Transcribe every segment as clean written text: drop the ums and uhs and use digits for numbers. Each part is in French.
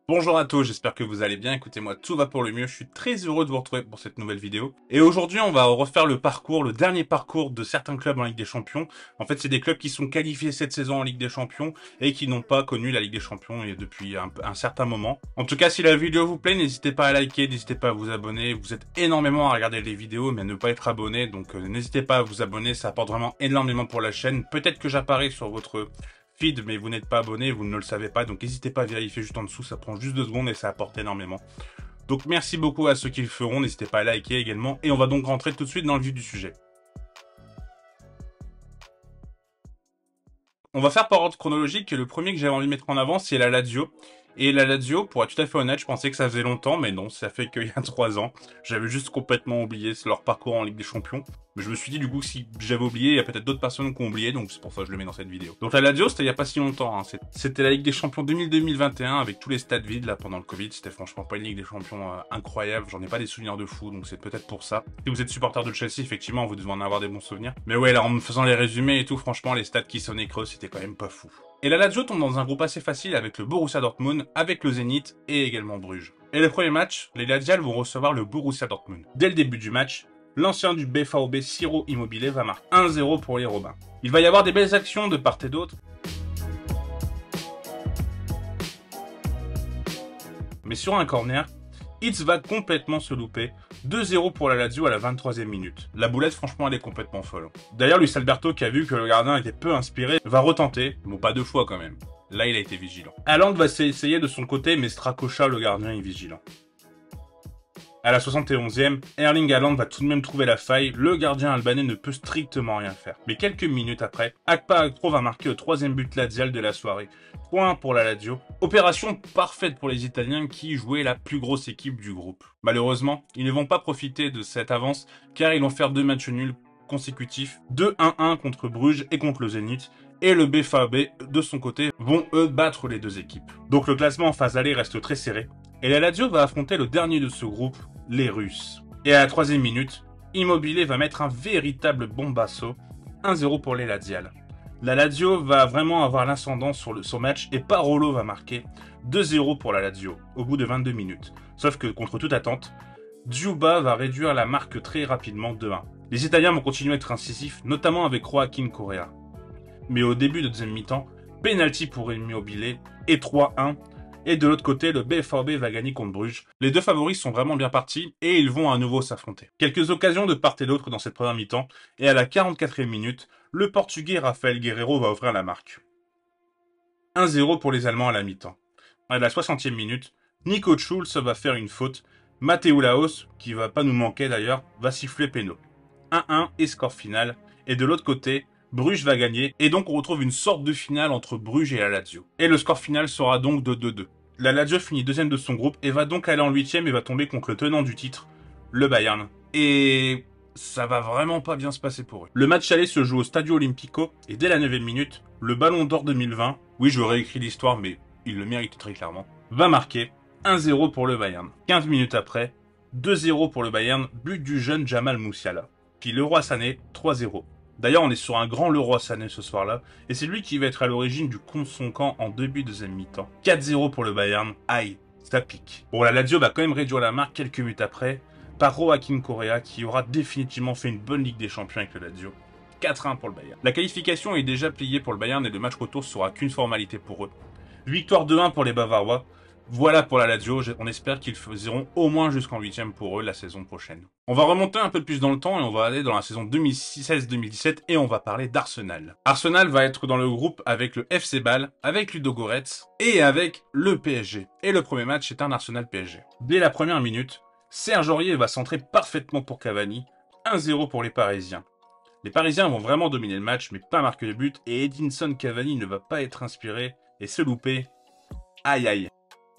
Bonjour à tous, j'espère que vous allez bien. Écoutez-moi, tout va pour le mieux. Je suis très heureux de vous retrouver pour cette nouvelle vidéo. Et aujourd'hui, on va refaire le dernier parcours de certains clubs en Ligue des Champions. En fait, c'est des clubs qui sont qualifiés cette saison en Ligue des Champions et qui n'ont pas connu la Ligue des Champions depuis un certain moment. En tout cas, si la vidéo vous plaît, n'hésitez pas à liker, n'hésitez pas à vous abonner. Vous êtes énormément à regarder les vidéos, mais à ne pas être abonné. Donc, n'hésitez pas à vous abonner, ça apporte vraiment énormément pour la chaîne. Peut-être que j'apparais sur votre feed, mais vous n'êtes pas abonné, vous ne le savez pas, donc n'hésitez pas à vérifier juste en dessous, ça prend juste 2 secondes et ça apporte énormément. Donc merci beaucoup à ceux qui le feront, n'hésitez pas à liker également, et on va donc rentrer tout de suite dans le vif du sujet. On va faire par ordre chronologique, et le premier que j'avais envie de mettre en avant, c'est la Lazio. Et la Lazio, pour être tout à fait honnête, je pensais que ça faisait longtemps, mais non, ça fait qu'il y a 3 ans. J'avais juste complètement oublié leur parcours en Ligue des Champions. Mais je me suis dit, du coup, si j'avais oublié, il y a peut-être d'autres personnes qui ont oublié, donc c'est pour ça que je le mets dans cette vidéo. Donc la Lazio, c'était il y a pas si longtemps, hein. C'était la Ligue des Champions 2000-2021, avec tous les stades vides, là, pendant le Covid. C'était franchement pas une Ligue des Champions incroyable, j'en ai pas des souvenirs de fou, donc c'est peut-être pour ça. Si vous êtes supporter de Chelsea, effectivement, vous devez en avoir des bons souvenirs. Mais ouais, là, en me faisant les résumés et tout, franchement, les stades qui sonnaient creux, c'était quand même pas fou. Et la Lazio tombe dans un groupe assez facile avec le Borussia Dortmund, avec le Zénith et également Bruges. Et le premier match, les Laziales vont recevoir le Borussia Dortmund. Dès le début du match, l'ancien du BVB Ciro Immobile va marquer 1-0 pour les Robins. Il va y avoir des belles actions de part et d'autre, mais sur un corner, Hitz va complètement se louper. 2-0 pour la Lazio à la 23e minute. La boulette, franchement, elle est complètement folle. D'ailleurs, Luis Alberto, qui a vu que le gardien était peu inspiré, va retenter, bon pas 2 fois quand même. Là, il a été vigilant. Haaland va essayer de son côté, mais Strakosha, le gardien, est vigilant. À la 71e, Erling Haaland va tout de même trouver la faille, le gardien albanais ne peut strictement rien faire. Mais quelques minutes après, Akpa Akpro va marquer le 3e but lazial de la soirée. 3-1 pour la Lazio. Opération parfaite pour les Italiens qui jouaient la plus grosse équipe du groupe. Malheureusement, ils ne vont pas profiter de cette avance car ils vont faire 2 matchs nuls consécutifs, 2-1-1 contre Bruges et contre le Zénith, et le BVB, de son côté, vont eux battre les deux équipes. Donc le classement en phase aller reste très serré, et la Lazio va affronter le dernier de ce groupe, les Russes. Et à la 3e minute, Immobile va mettre un véritable bombasso, 1-0 pour les Laziales. La Lazio va vraiment avoir l'ascendant sur son match, et Parolo va marquer 2-0 pour la Lazio, au bout de 22 minutes. Sauf que, contre toute attente, Djuba va réduire la marque très rapidement 2-1. Les Italiens vont continuer à être incisifs, notamment avec Joaquin Correa. Mais au début de deuxième mi-temps, penalty pour Immobile et 3-1. Et de l'autre côté, le BVB va gagner contre Bruges. Les deux favoris sont vraiment bien partis et ils vont à nouveau s'affronter. Quelques occasions de part et d'autre dans cette première mi-temps. Et à la 44e minute, le Portugais Rafael Guerreiro va ouvrir la marque. 1-0 pour les Allemands à la mi-temps. À la 60e minute, Nico Schulz va faire une faute. Matteo Laos, qui va pas nous manquer d'ailleurs, va siffler péno. 1-1 et score final. Et de l'autre côté, Bruges va gagner, et donc on retrouve une sorte de finale entre Bruges et la Lazio. Et le score final sera donc de 2-2. La Lazio finit deuxième de son groupe, et va donc aller en 8e et va tomber contre le tenant du titre, le Bayern. Et ça va vraiment pas bien se passer pour eux. Le match aller se joue au Stadio Olimpico, et dès la 9e minute, le Ballon d'Or 2020, oui je réécris l'histoire mais il le mérite très clairement, va marquer 1-0 pour le Bayern. 15 minutes après, 2-0 pour le Bayern, but du jeune Jamal Musiala. Puis Leroy Sané, 3-0. D'ailleurs, on est sur un grand Leroy Sané ce soir-là, et c'est lui qui va être à l'origine du contre son camp en début de deuxième mi-temps. 4-0 pour le Bayern, aïe, ça pique. Bon, la Lazio va quand même réduire la marque quelques minutes après, par Joaquin Correa, qui aura définitivement fait une bonne Ligue des Champions avec le Lazio. 4-1 pour le Bayern. La qualification est déjà pliée pour le Bayern et le match retour sera qu'une formalité pour eux. Victoire 2-1 pour les Bavarois. Voilà pour la Lazio, on espère qu'ils iront au moins jusqu'en 8e pour eux la saison prochaine. On va remonter un peu plus dans le temps et on va aller dans la saison 2016-2017 et on va parler d'Arsenal. Arsenal va être dans le groupe avec le FC Bâle, avec Ludogorets et avec le PSG. Et le premier match est un Arsenal-PSG. Dès la première minute, Serge Aurier va centrer parfaitement pour Cavani, 1-0 pour les Parisiens. Les Parisiens vont vraiment dominer le match mais pas marquer le but et Edinson Cavani ne va pas être inspiré et se louper. Aïe aïe.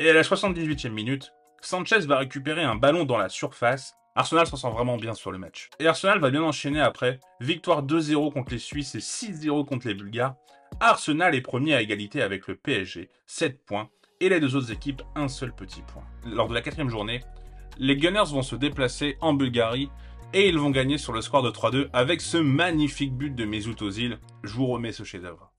Et à la 78e minute, Sanchez va récupérer un ballon dans la surface. Arsenal s'en sent vraiment bien sur le match. Et Arsenal va bien enchaîner après. Victoire 2-0 contre les Suisses et 6-0 contre les Bulgares. Arsenal est premier à égalité avec le PSG, 7 points. Et les deux autres équipes, un seul petit point. Lors de la 4e journée, les Gunners vont se déplacer en Bulgarie. Et ils vont gagner sur le score de 3-2 avec ce magnifique but de Mesut Ozil. Je vous remets ce chef-d'œuvre.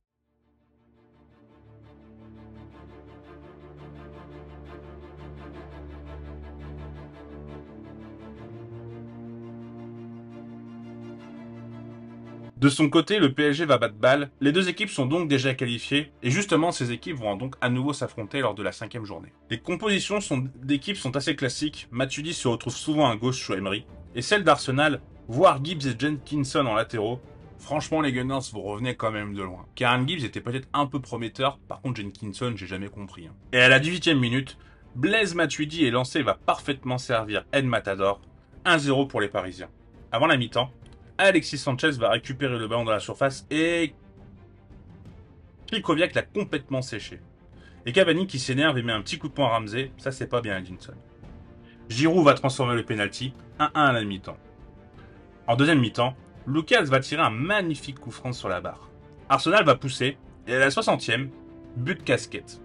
De son côté, le PSG va battre Bâle. Les deux équipes sont donc déjà qualifiées, et justement, ces équipes vont donc à nouveau s'affronter lors de la 5e journée. Les compositions d'équipes sont assez classiques. Matuidi se retrouve souvent à gauche sous Emery, et celle d'Arsenal, voire Gibbs et Jenkinson en latéraux. Franchement, les Gunners, vous revenez quand même de loin. Karen Gibbs était peut-être un peu prometteur, par contre Jenkinson, j'ai jamais compris. Et à la 18e minute, Blaise Matuidi est lancé et va parfaitement servir Ed Matador. 1-0 pour les Parisiens. Avant la mi-temps, Alexis Sanchez va récupérer le ballon dans la surface et Krikoviak l'a complètement séché. Et Cavani qui s'énerve et met un petit coup de poing à Ramsey, ça c'est pas bien Edinson. Giroud va transformer le penalty, 1-1 à la mi-temps. En deuxième mi-temps, Lucas va tirer un magnifique coup franc sur la barre. Arsenal va pousser et à la 60e, but casquette.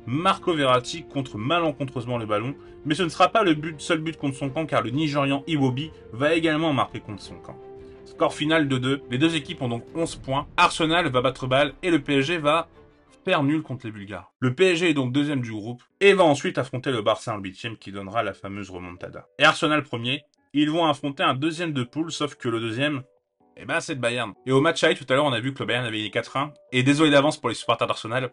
Marco Verratti contre malencontreusement le ballon, mais ce ne sera pas le seul but contre son camp car le Nigérian Iwobi va également marquer contre son camp. Score final de 2, les deux équipes ont donc 11 points, Arsenal va battre Bâle et le PSG va faire nul contre les Bulgares. Le PSG est donc deuxième du groupe et va ensuite affronter le Barça en 8e qui donnera la fameuse remontada. Et Arsenal premier, ils vont affronter un deuxième de poule, sauf que le deuxième, eh ben c'est le Bayern. Et au match aller tout à l'heure, on a vu que le Bayern avait gagné 4-1, et désolé d'avance pour les supporters d'Arsenal,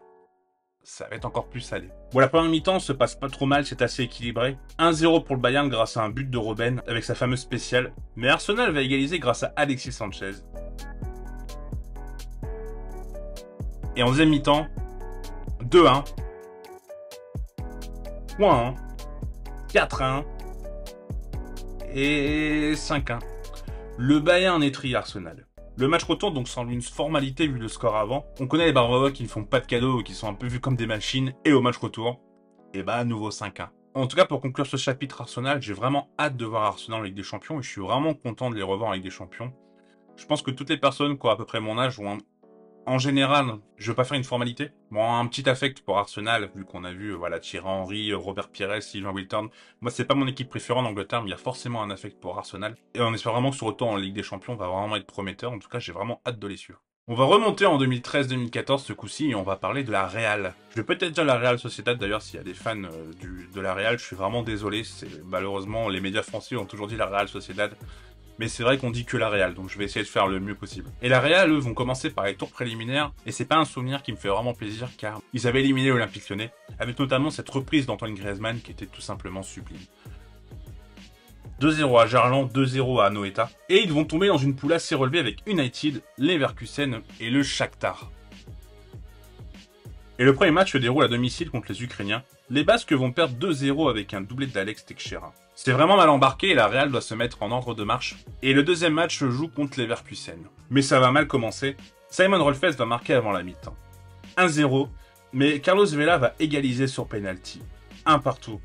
ça va être encore plus salé. Bon, la première mi-temps se passe pas trop mal, c'est assez équilibré. 1-0 pour le Bayern grâce à un but de Robben avec sa fameuse spéciale. Mais Arsenal va égaliser grâce à Alexis Sanchez. Et en deuxième mi-temps, 2-1, 3-1, 4-1 et 5-1. Le Bayern étrille Arsenal. Le match retour donc semble une formalité vu le score avant. On connaît les Bavarois qui ne font pas de cadeaux, qui sont un peu vus comme des machines, et au match retour, et bah nouveau 5-1. En tout cas, pour conclure ce chapitre Arsenal, j'ai vraiment hâte de voir Arsenal en Ligue des Champions, et je suis vraiment content de les revoir en Ligue des Champions. Je pense que toutes les personnes qui ont à peu près mon âge vont... En général, je veux pas faire une formalité. Bon, un petit affect pour Arsenal, vu qu'on a vu, voilà, Thierry Henry, Robert Pires, Sylvain Wiltord. Moi, c'est pas mon équipe préférée en Angleterre, mais il y a forcément un affect pour Arsenal. Et on espère vraiment que ce retour en Ligue des Champions va vraiment être prometteur. En tout cas, j'ai vraiment hâte de les suivre. On va remonter en 2013-2014 ce coup-ci et on va parler de la Real. Je vais peut-être dire la Real Sociedad d'ailleurs s'il y a des fans de la Real, je suis vraiment désolé. Malheureusement, les médias français ont toujours dit la Real Sociedad. Mais c'est vrai qu'on dit que la Real, donc je vais essayer de faire le mieux possible. Et la Real, eux, vont commencer par les tours préliminaires, et c'est pas un souvenir qui me fait vraiment plaisir, car ils avaient éliminé l'Olympique Lyonnais, avec notamment cette reprise d'Antoine Griezmann qui était tout simplement sublime. 2-0 à Gerland, 2-0 à Anoeta, et ils vont tomber dans une poule assez relevée avec United, Leverkusen et le Shakhtar. Et le premier match se déroule à domicile contre les Ukrainiens. Les Basques vont perdre 2-0 avec un doublé d'Alex Teixeira. C'est vraiment mal embarqué et la Real doit se mettre en ordre de marche. Et le deuxième match se joue contre les Leverkusen. Mais ça va mal commencer. Simon Rolfes va marquer avant la mi-temps. 1-0, mais Carlos Vela va égaliser sur penalty. 1 partout.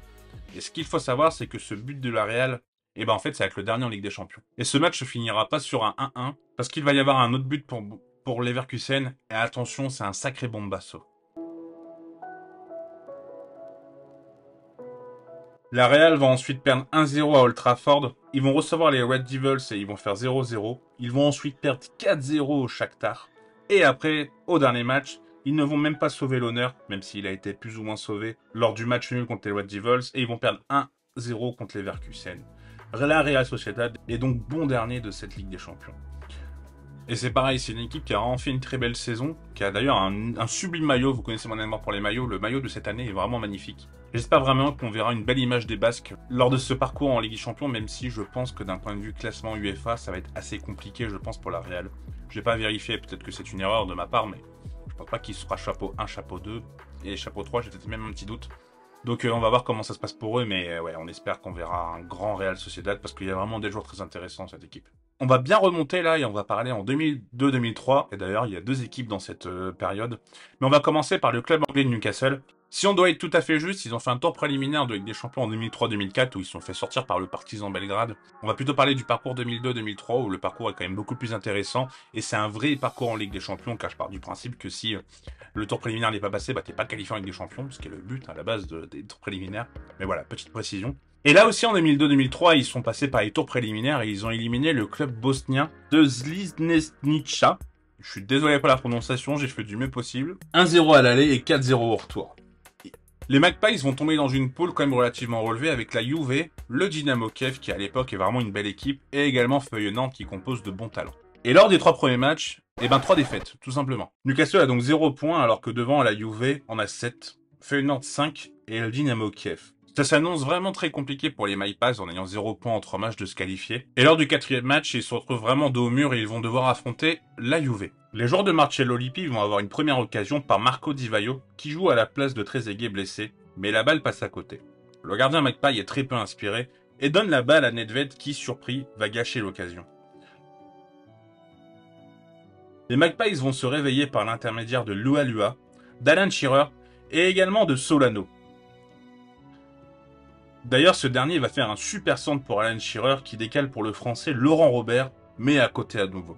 Et ce qu'il faut savoir, c'est que ce but de la Real, eh ben en fait, c'est avec le dernier en Ligue des Champions. Et ce match se finira pas sur un 1-1, parce qu'il va y avoir un autre but pour Leverkusen. Et attention, c'est un sacré bombasso. La Real va ensuite perdre 1-0 à Old Trafford. Ils vont recevoir les Red Devils et ils vont faire 0-0. Ils vont ensuite perdre 4-0 au Shakhtar. Et après, au dernier match, ils ne vont même pas sauver l'honneur, même s'il a été plus ou moins sauvé lors du match nul contre les Red Devils. Et ils vont perdre 1-0 contre les Leverkusen. La Real Sociedad est donc bon dernier de cette Ligue des Champions. Et c'est pareil, c'est une équipe qui a vraiment fait une très belle saison, qui a d'ailleurs un sublime maillot. Vous connaissez mon amour pour les maillots. Le maillot de cette année est vraiment magnifique. J'espère vraiment qu'on verra une belle image des Basques lors de ce parcours en Ligue des Champions, même si je pense que d'un point de vue classement UEFA, ça va être assez compliqué, je pense, pour la Real. Je n'ai pas vérifié, peut-être que c'est une erreur de ma part, mais je pense pas qu'il sera chapeau 1, chapeau 2 et chapeau 3, j'ai peut-être même un petit doute. Donc on va voir comment ça se passe pour eux, mais ouais, on espère qu'on verra un grand Real Sociedad parce qu'il y a vraiment des joueurs très intéressants cette équipe. On va bien remonter là et on va parler en 2002-2003. Et d'ailleurs, il y a deux équipes dans cette période. Mais on va commencer par le club anglais de Newcastle. Si on doit être tout à fait juste, ils ont fait un tour préliminaire de Ligue des Champions en 2003-2004 où ils se sont fait sortir par le Partizan Belgrade. On va plutôt parler du parcours 2002-2003 où le parcours est quand même beaucoup plus intéressant. Et c'est un vrai parcours en Ligue des Champions car je pars du principe que si le tour préliminaire n'est pas passé, bah t'es pas qualifié en Ligue des Champions, ce qui est le but à la base des tours préliminaires. Mais voilà, petite précision. Et là aussi, en 2002-2003, ils sont passés par les tours préliminaires et ils ont éliminé le club bosnien de Zliznesnica. Je suis désolé pour la prononciation, j'ai fait du mieux possible. 1-0 à l'aller et 4-0 au retour. Les Magpies vont tomber dans une poule quand même relativement relevée avec la Juve, le Dynamo Kiev qui à l'époque est vraiment une belle équipe et également Feyenoord qui compose de bons talents. Et lors des 3 premiers matchs, 3 défaites, tout simplement. Newcastle a donc 0 points, alors que devant la Juve en a 7, Feyenoord 5 et le Dynamo Kiev. Ça s'annonce vraiment très compliqué pour les Magpies en ayant 0 points en 3 matchs de se qualifier. Et lors du 4e match, ils se retrouvent vraiment dos au mur et ils vont devoir affronter la Juve. Les joueurs de Marcello Lippi vont avoir une première occasion par Marco Di Vaio, qui joue à la place de Trezeguet blessé, mais la balle passe à côté. Le gardien Magpie est très peu inspiré et donne la balle à Nedved qui, surpris, va gâcher l'occasion. Les Magpies vont se réveiller par l'intermédiaire de Lua Lua, d'Alan Shearer et également de Solano. D'ailleurs, ce dernier va faire un super centre pour Alan Shearer qui décale pour le français Laurent Robert, mais à côté à nouveau.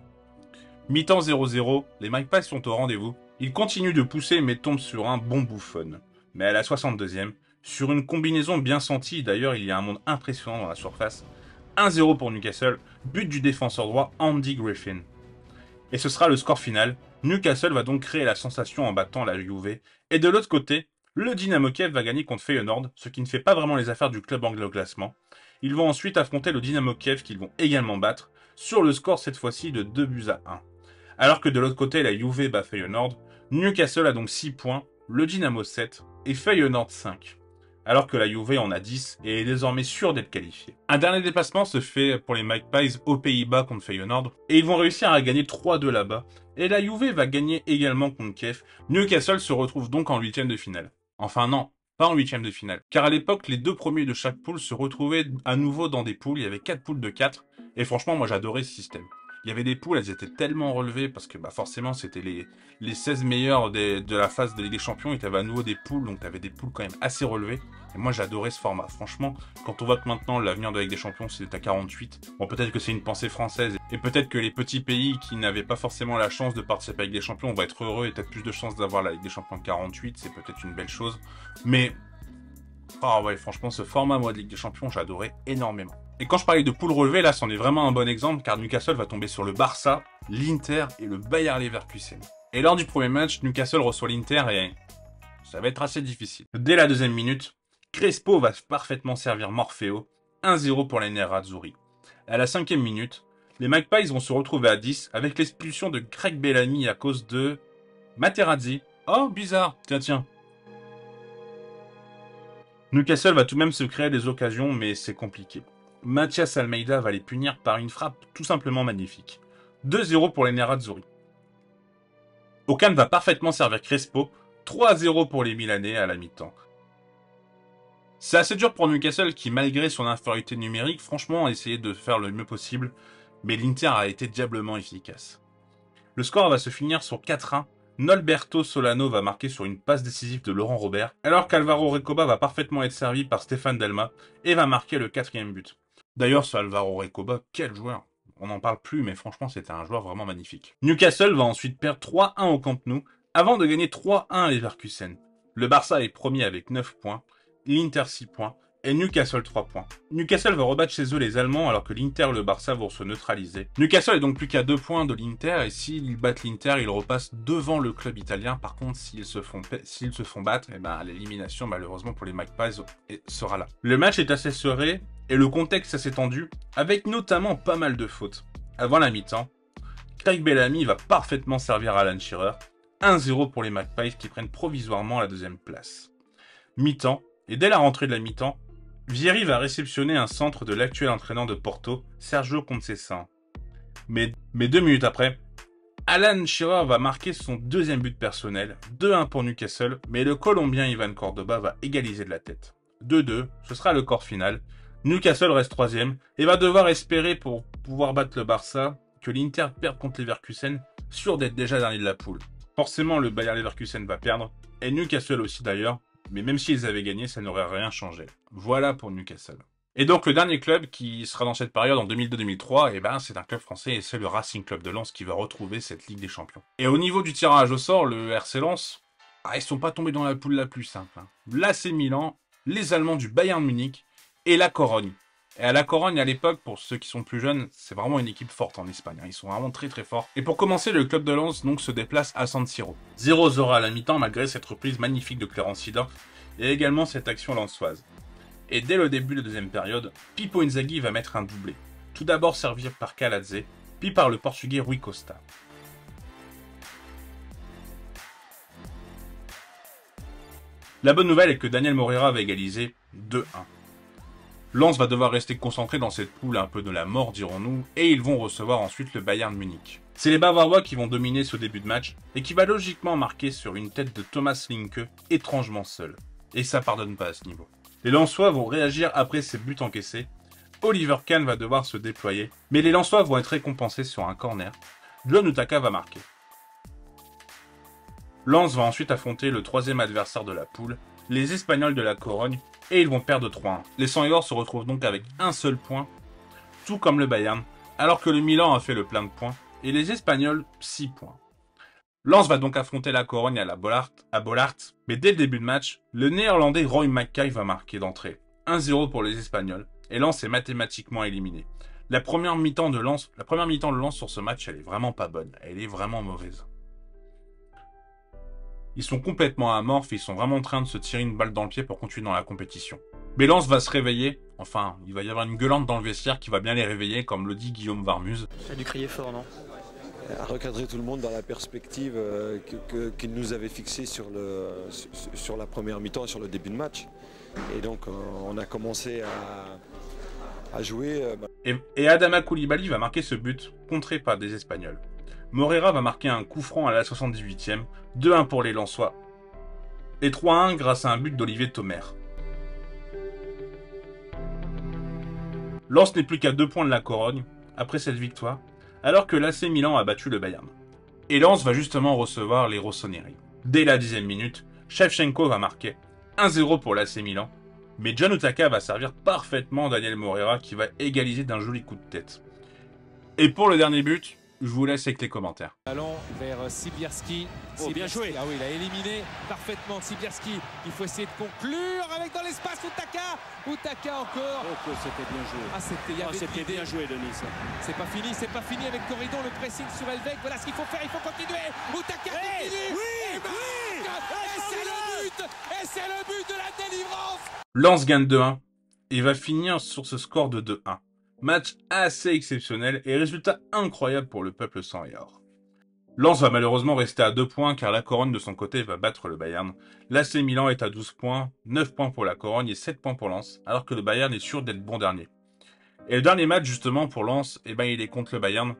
Mi-temps 0-0, les Magpies sont au rendez-vous. Ils continuent de pousser mais tombent sur un bon Buffon. Mais à la 62e, sur une combinaison bien sentie, d'ailleurs il y a un monde impressionnant dans la surface, 1-0 pour Newcastle, but du défenseur droit Andy Griffin. Et ce sera le score final. Newcastle va donc créer la sensation en battant la Juve. Et de l'autre côté, le Dynamo Kiev va gagner contre Feyenoord, ce qui ne fait pas vraiment les affaires du club anglais au classement. Ils vont ensuite affronter le Dynamo Kiev qu'ils vont également battre, sur le score cette fois-ci de 2-1. Alors que de l'autre côté, la Juve bat Feyenoord, Newcastle a donc 6 points, le Dynamo 7 et Feyenoord 5. Alors que la Juve en a 10 et est désormais sûre d'être qualifiée. Un dernier déplacement se fait pour les Magpies aux Pays-Bas contre Feyenoord et ils vont réussir à gagner 3-2 là-bas. Et la Juve va gagner également contre Kiev. Newcastle se retrouve donc en 8e de finale. Enfin non, pas en 8e de finale. Car à l'époque, les 2 premiers de chaque poule se retrouvaient à nouveau dans des poules. Il y avait 4 poules de 4. Et franchement, moi j'adorais ce système. Il y avait des poules, elles étaient tellement relevées parce que forcément c'était les 16 meilleurs de la phase de Ligue des Champions et tu avais à nouveau des poules, donc tu avais des poules quand même assez relevées. Et moi j'adorais ce format. Franchement, quand on voit que maintenant l'avenir de la Ligue des Champions c'est à 48, bon peut-être que c'est une pensée française et peut-être que les petits pays qui n'avaient pas forcément la chance de participer à la Ligue des Champions vont être heureux et peut-être plus de chances d'avoir la Ligue des Champions de 48, c'est peut-être une belle chose. Mais ouais, franchement ce format moi de Ligue des Champions j'adorais énormément. Et quand je parlais de poule relevée, là, c'en est vraiment un bon exemple, car Newcastle va tomber sur le Barça, l'Inter et le Bayer Leverkusen. Et lors du premier match, Newcastle reçoit l'Inter et ça va être assez difficile. Dès la 2e minute, Crespo va parfaitement servir Morfeo, 1-0 pour les Nerazzurri. À la 5e minute, les Magpies vont se retrouver à 10 avec l'expulsion de Craig Bellamy à cause de Materazzi. Oh, bizarre, tiens. Newcastle va tout de même se créer des occasions, mais c'est compliqué. Mathias Almeida va les punir par une frappe tout simplement magnifique. 2-0 pour les Nerazzurri. Okan va parfaitement servir Crespo. 3-0 pour les Milanais à la mi-temps. C'est assez dur pour Newcastle qui, malgré son infériorité numérique, franchement a essayé de faire le mieux possible, mais l'Inter a été diablement efficace. Le score va se finir sur 4-1. Nolberto Solano va marquer sur une passe décisive de Laurent Robert, alors qu'Alvaro Recoba va parfaitement être servi par Stéphane Delma et va marquer le 4e but. D'ailleurs, ce Alvaro Recoba, quel joueur! On n'en parle plus, mais franchement, c'était un joueur vraiment magnifique. Newcastle va ensuite perdre 3-1 au Camp Nou, avant de gagner 3-1 à Leverkusen. Le Barça est premier avec 9 points, l'Inter 6 points, et Newcastle 3 points. Newcastle va rebattre chez eux les Allemands, alors que l'Inter et le Barça vont se neutraliser. Newcastle est donc plus qu'à 2 points de l'Inter, et s'ils battent l'Inter, ils repassent devant le club italien. Par contre, s'ils se font battre, l'élimination, malheureusement pour les Magpies, sera là. Le match est assez serré, et le contexte assez tendu, avec notamment pas mal de fautes. Avant la mi-temps, Craig Bellamy va parfaitement servir Alan Shearer, 1-0 pour les Magpies qui prennent provisoirement la 2e place. Mi-temps, et dès la rentrée de la mi-temps, Vieri va réceptionner un centre de l'actuel entraîneur de Porto, Sergio Conceição. Mais 2 minutes après, Alan Shearer va marquer son 2e but personnel, 2-1 pour Newcastle, mais le Colombien Ivan Cordoba va égaliser de la tête. 2-2, ce sera le score final. Newcastle reste 3e et va devoir espérer pour pouvoir battre le Barça que l'Inter perde contre Leverkusen, sûr d'être déjà dernier de la poule. Forcément, le Bayer Leverkusen va perdre, et Newcastle aussi d'ailleurs, mais même s'ils avaient gagné, ça n'aurait rien changé. Voilà pour Newcastle. Et donc le dernier club qui sera dans cette période en 2002-2003, c'est un club français et c'est le Racing Club de Lens qui va retrouver cette Ligue des Champions. Et au niveau du tirage au sort, le RC Lens, ils sont pas tombés dans la poule la plus simple. L'AC Milan, les Allemands du Bayern Munich et la Corogne. Et à la Corogne, à l'époque, pour ceux qui sont plus jeunes, c'est vraiment une équipe forte en Espagne. Ils sont vraiment très très forts. Et pour commencer, le club de Lens donc se déplace à San Siro. 0-0 à la mi-temps, malgré cette reprise magnifique de Clarence Seedorf et également cette action lensoise. Et dès le début de la 2e période, Pippo Inzaghi va mettre un doublé. Tout d'abord servi par Kaladze, puis par le Portugais Rui Costa. La bonne nouvelle est que Daniel Moreira va égaliser 2-1. Lens va devoir rester concentré dans cette poule un peu de la mort, dirons-nous, et ils vont recevoir ensuite le Bayern Munich. C'est les Bavarois qui vont dominer ce début de match, et qui va logiquement marquer sur une tête de Thomas Linke, étrangement seul. Et ça pardonne pas à ce niveau. Les Lensois vont réagir après ces buts encaissés. Oliver Kahn va devoir se déployer, mais les Lensois vont être récompensés sur un corner. John Utaka va marquer. Lens va ensuite affronter le troisième adversaire de la poule, les Espagnols de la Corogne, et ils vont perdre 3-1. Les Sangliors se retrouvent donc avec un seul point, tout comme le Bayern, alors que le Milan a fait le plein de points, et les Espagnols 6 points. Lens va donc affronter la Corogne à Bollaert, mais dès le début de match, le Néerlandais Roy Mackay va marquer d'entrée. 1-0 pour les Espagnols, et Lens est mathématiquement éliminé. La première mi-temps de Lens sur ce match, elle est vraiment pas bonne, elle est vraiment mauvaise. Ils sont complètement amorphes et ils sont vraiment en train de se tirer une balle dans le pied pour continuer dans la compétition. Mais Lens va se réveiller, enfin, il va y avoir une gueulante dans le vestiaire qui va bien les réveiller, comme le dit Guillaume Varmuse. Ça a dû crier fort, non? À recadrer tout le monde dans la perspective qu'il nous avait fixée sur la première mi-temps et sur le début de match. Et donc on a commencé à jouer. Et Adama Koulibaly va marquer ce but, contré par des Espagnols. Moreira va marquer un coup franc à la 78e, 2-1 pour les Lensois, et 3-1 grâce à un but d'Olivier Thomer. Lens n'est plus qu'à 2 points de la Corogne, après cette victoire, alors que l'AC Milan a battu le Bayern. Et Lens va justement recevoir les Rossoneri. Dès la 10e minute, Shevchenko va marquer 1-0 pour l'AC Milan, mais John Utaka va servir parfaitement Daniel Moreira qui va égaliser d'un joli coup de tête. Et pour le dernier but, je vous laisse avec les commentaires. Allons vers Sibierski. Oh, bien joué. Ah oui, il a éliminé parfaitement Sibierski. Il faut essayer de conclure avec dans l'espace Utaka. Utaka encore. Oh, que c'était bien joué. Ah, c'était bien joué, Denis. C'est pas fini avec Corridon, le pressing sur Elvec. Voilà ce qu'il faut faire, il faut continuer. Utaka continue. Oui, Et c'est le but. Et c'est le but de la délivrance. Lens gagne 2-1 et va finir sur ce score de 2-1. Match assez exceptionnel et résultat incroyable pour le peuple sanglior. Lens va malheureusement rester à 2 points car la Corogne de son côté va battre le Bayern. L'AC Milan est à 12 points, 9 points pour la Corogne et 7 points pour Lens, alors que le Bayern est sûr d'être bon dernier. Et le dernier match justement pour Lens, il est contre le Bayern.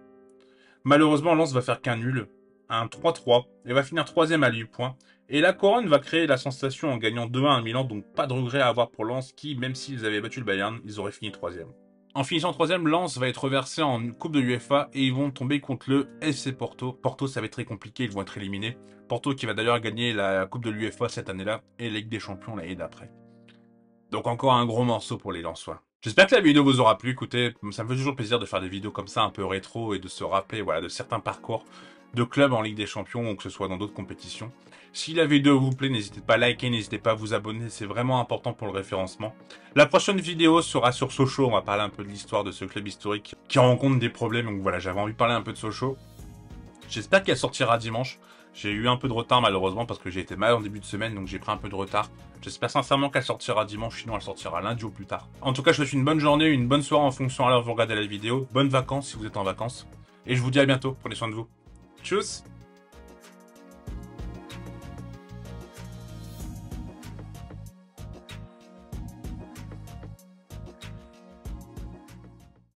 Malheureusement Lens va faire qu'un nul, un 3-3, et va finir 3ème à 8 points. Et la Corogne va créer la sensation en gagnant 2-1 à Milan, donc pas de regret à avoir pour Lens qui, même s'ils avaient battu le Bayern, ils auraient fini 3ème. En finissant 3ème, Lens va être reversé en Coupe de l'UEFA et ils vont tomber contre le FC Porto. Porto, ça va être très compliqué, ils vont être éliminés. Porto qui va d'ailleurs gagner la Coupe de l'UEFA cette année-là et la Ligue des Champions l'année d'après. Donc encore un gros morceau pour les Lensois. J'espère que la vidéo vous aura plu. Écoutez, ça me fait toujours plaisir de faire des vidéos comme ça un peu rétro et de se rappeler voilà, de certains parcours de clubs en Ligue des Champions ou que ce soit dans d'autres compétitions. Si la vidéo vous plaît, n'hésitez pas à liker, n'hésitez pas à vous abonner, c'est vraiment important pour le référencement. La prochaine vidéo sera sur Sochaux, on va parler un peu de l'histoire de ce club historique qui rencontre des problèmes, donc voilà, j'avais envie de parler un peu de Sochaux. J'espère qu'elle sortira dimanche. J'ai eu un peu de retard malheureusement parce que j'ai été malade en début de semaine, donc j'ai pris un peu de retard. J'espère sincèrement qu'elle sortira dimanche, sinon elle sortira lundi ou plus tard. En tout cas, je vous souhaite une bonne journée, une bonne soirée en fonction à l'heure où vous regardez la vidéo. Bonnes vacances si vous êtes en vacances. Et je vous dis à bientôt, prenez soin de vous. Tchuss!